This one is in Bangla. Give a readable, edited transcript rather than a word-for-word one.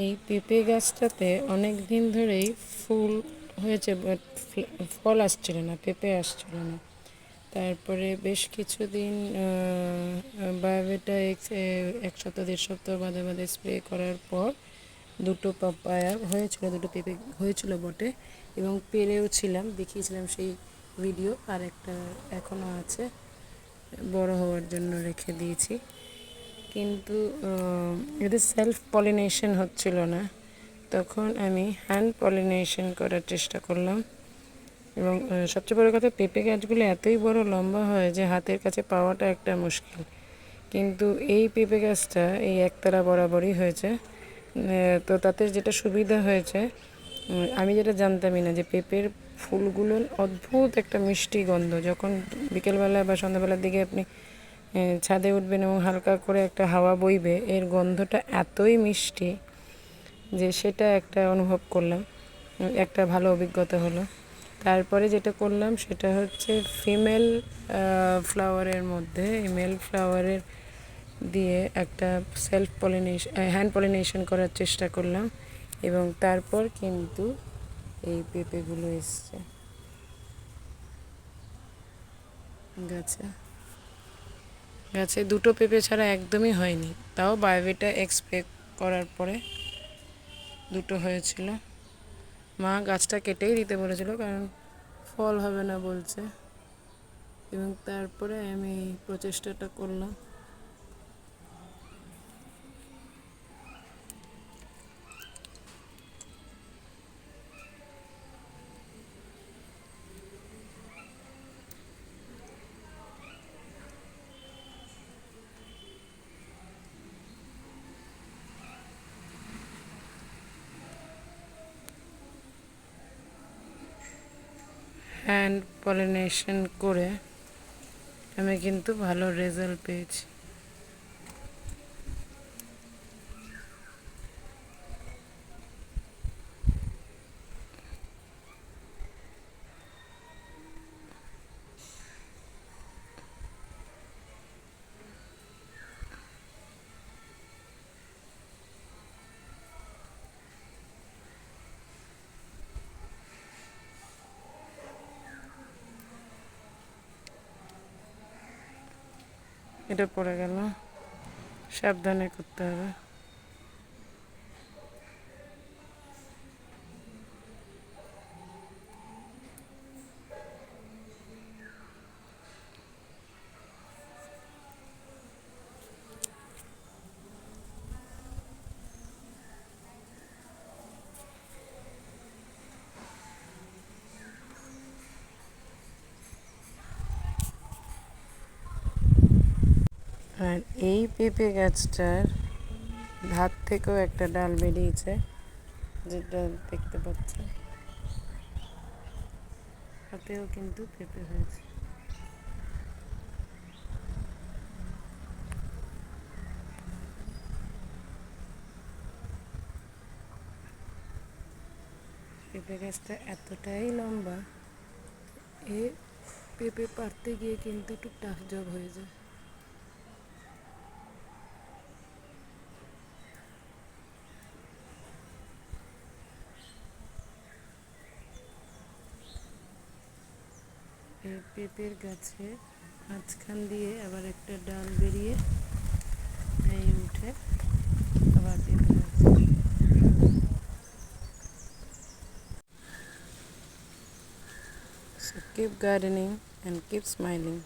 এই পেঁপে গাছটাতে অনেক দিন ধরেই ফুল হয়েছে, বাট ফল আসছিল না, পেঁপে আসছিল না। তারপরে বেশ কিছুদিন বায়োভিটা এক্স 1 সপ্তাহ 1.5 সপ্তাহ বাদে বাদে স্প্রে করার পর দুটো পাপায়া হয়েছিল, দুটো পেঁপে হয়েছিল বটে, এবং পেরেও ছিলাম, দেখিয়েছিলাম সেই ভিডিও। আর একটা এখনও আছে, বড় হওয়ার জন্য রেখে দিয়েছি। কিন্তু এদের সেলফ পলিনেশন হচ্ছিল না, তখন আমি হ্যান্ড পলিনেশন করার চেষ্টা করলাম। এবং সবচেয়ে বড় কথা, পেঁপে গাছগুলো এতই বড় লম্বা হয় যে হাতের কাছে পাওয়াটা একটা মুশকিল। কিন্তু এই পেঁপে গাছটা এই একতারা বরাবরই হয়েছে। তো তাতে যেটা সুবিধা হয়েছে, আমি যেটা জানতামই না, যে পেঁপের ফুলগুলোর অদ্ভুত একটা মিষ্টি গন্ধ। যখন বিকেলবেলা বা সন্ধ্যাবেলার দিকে আপনি ছাদে উঠবেন এবং হালকা করে একটা হাওয়া বইবে, এর গন্ধটা এতই মিষ্টি যে সেটা একটা অনুভব করলাম, একটা ভালো অভিজ্ঞতা হলো। তারপরে যেটা করলাম সেটা হচ্ছে ফিমেল ফ্লাওয়ারের মধ্যে মেল ফ্লাওয়ারের দিয়ে একটা সেলফ পলিনেশন, হ্যান্ড পলিনেশন করার চেষ্টা করলাম, এবং তারপর কিন্তু এই পেঁপেগুলো এসছে গাছে। গাছে দুটো পেঁপে ছাড়া একদমই হয়নি, তাও বায়োভিটা এক্সপ্রে করার পরে দুটো হয়েছিল। মা গাছটা কেটেই দিতে বলেছিল, কারণ ফল হবে না বলছে, এবং তারপরে আমি প্রচেষ্টাটা করলাম। হ্যান্ড পলিনেশন করে আমি কিন্তু ভালো রেজাল্ট পেয়েছি। এটা পড়ে গেল, সাবধানে করতে হবে। আর এই পেঁপে গাছটার ধার থেকেও একটা ডাল বেরিয়েছে, যেটা দেখতে পাচ্ছেন, তাতেও কিন্তু পেঁপে হয়েছে। পেঁপে গাছটা এতটাই লম্বা, এ পেঁপে পাড়তে গিয়ে কিন্তু একটু টাফ জব হয়ে যায়। এই পেঁপের গাছে মাঝখান দিয়ে আবার একটা ডাল বেরিয়ে এই উঠে আবার পেঁপে হয়েছে। So keep gardening and keep smiling.